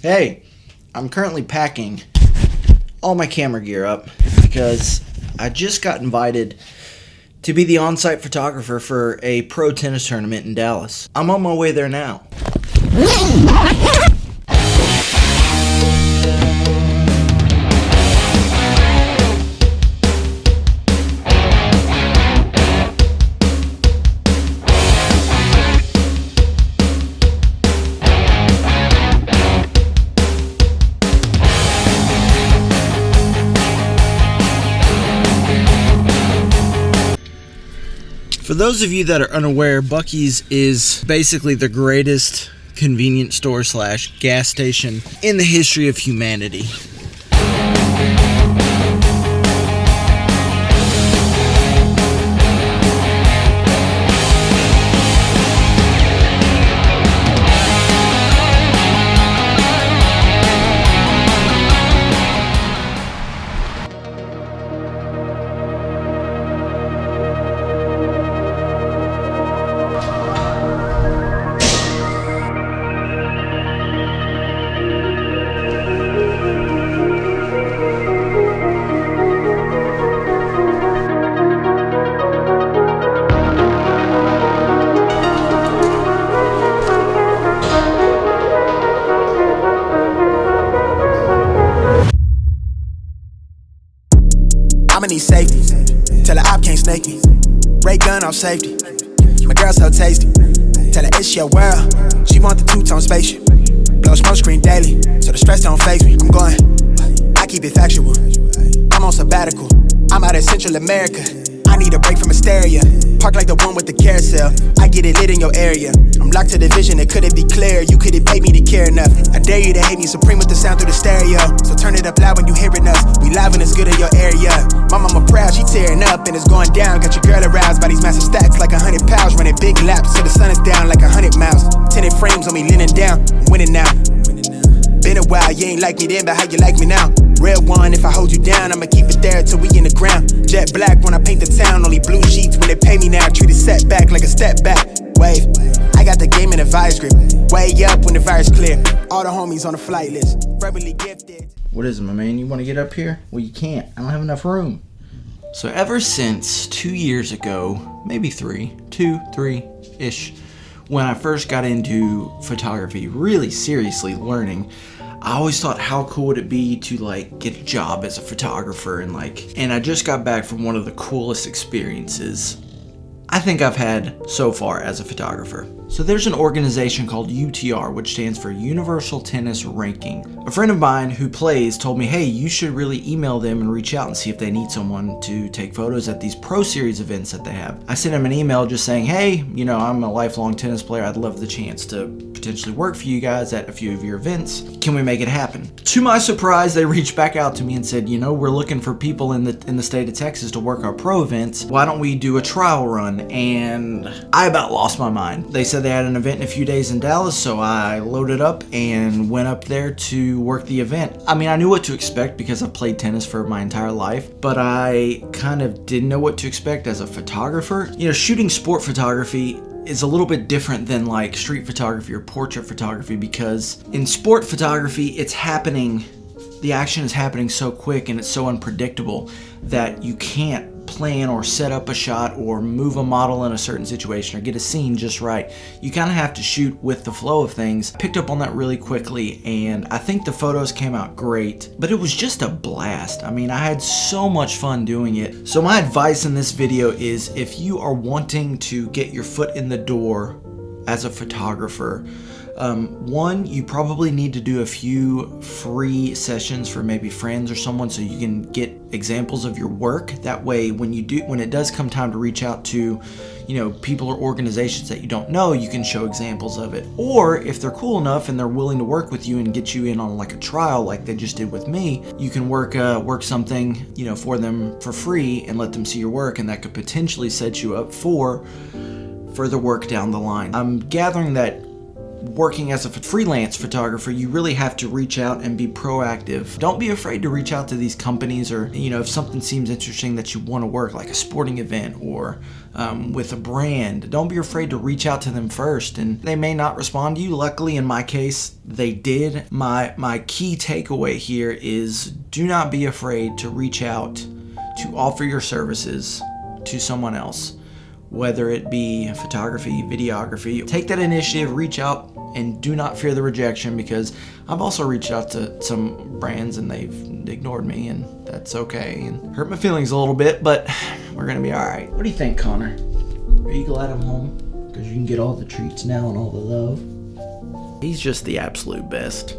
Hey, I'm currently packing all my camera gear up because I just got invited to be the on-site photographer for a pro tennis tournament in Dallas. I'm on my way there now. For those of you that are unaware, Buc-ee's is basically the greatest convenience store / gas station in the history of humanity. I'ma need safety. Tell her op can't snake me. Ray gun off safety. My girl so tasty. Tell her it's your world. She want the two-tone spaceship. Blow smoke screen daily, so the stress don't faze me. I'm going. I keep it factual. I'm on sabbatical. I'm out in Central America. I need a break from hysteria. Park like the one with the carousel. I get it lit in your area. I'm locked to the vision, it couldn't be clear. You couldn't pay me to care enough. I dare you to hate me supreme with the sound through the stereo. So turn it up loud when you hearing us. We live and it's good in your area. My mama proud, she tearing up and it's going down. Got your girl aroused by these massive stacks like 100 pounds. Running big laps till the sun is down like 100 miles. Tinted frames on me leaning down. I'm winning now. Been a while, you ain't like me then, but how you like me now? Real one, if I hold you down, I'ma keep it there till we in the ground. Jet black when I paint the town, only blue sheets when they pay me now. Treat it setback like a step back. Wave, I got the game in a vice grip. Way up when the virus clear. All the homies on the flight list, verbally gifted. What is it, my man? You want to get up here? Well, you can't. I don't have enough room. So ever since 2 years ago, maybe three-ish, when I first got into photography, really seriously learning, I always thought, how cool would it be to get a job as a photographer and I just got back from one of the coolest experiences I think I've had so far as a photographer. So there's an organization called UTR, which stands for Universal Tennis Ranking. A friend of mine who plays told me, hey, you should really email them and reach out and see if they need someone to take photos at these Pro Series events that they have. I sent him an email just saying, hey, I'm a lifelong tennis player. I'd love the chance to potentially work for you guys at a few of your events. Can we make it happen? To my surprise, they reached back out to me and said, we're looking for people in the state of Texas to work our pro events. Why don't we do a trial run? And I about lost my mind. They said they had an event in a few days in Dallas, so I loaded up and went up there to work the event. I mean, I knew what to expect because I've played tennis for my entire life, but I kind of didn't know what to expect as a photographer. Shooting sport photography is a little bit different than street photography or portrait photography, because in sport photography, the action is happening so quick and it's so unpredictable that you can't plan or set up a shot or move a model in a certain situation or get a scene just right. You kind of have to shoot with the flow of things. Picked up on that really quickly, and I think the photos came out great, but it was just a blast. I mean, I had so much fun doing it. So my advice in this video is, if you are wanting to get your foot in the door as a photographer, one, you probably need to do a few free sessions for maybe friends or someone so you can get examples of your work. That way, when it does come time to reach out to, people or organizations that you don't know, you can show examples of it. Or if they're cool enough and they're willing to work with you and get you in on a trial like they just did with me, you can work something, for them for free and let them see your work, and that could potentially set you up for further work down the line. I'm gathering that working as a freelance photographer, you really have to reach out and be proactive. Don't be afraid to reach out to these companies, or if something seems interesting that you want to work, like a sporting event or with a brand, don't be afraid to reach out to them first, and they may not respond to you. Luckily, in my case, they did. My key takeaway here is do not be afraid to reach out to offer your services to someone else, whether it be photography, videography. Take that initiative, reach out, and do not fear the rejection, because I've also reached out to some brands and they've ignored me, and that's okay, and hurt my feelings a little bit, but we're gonna be all right. What do you think, Connor? Are you glad I'm home? Because you can get all the treats now and all the love. He's just the absolute best.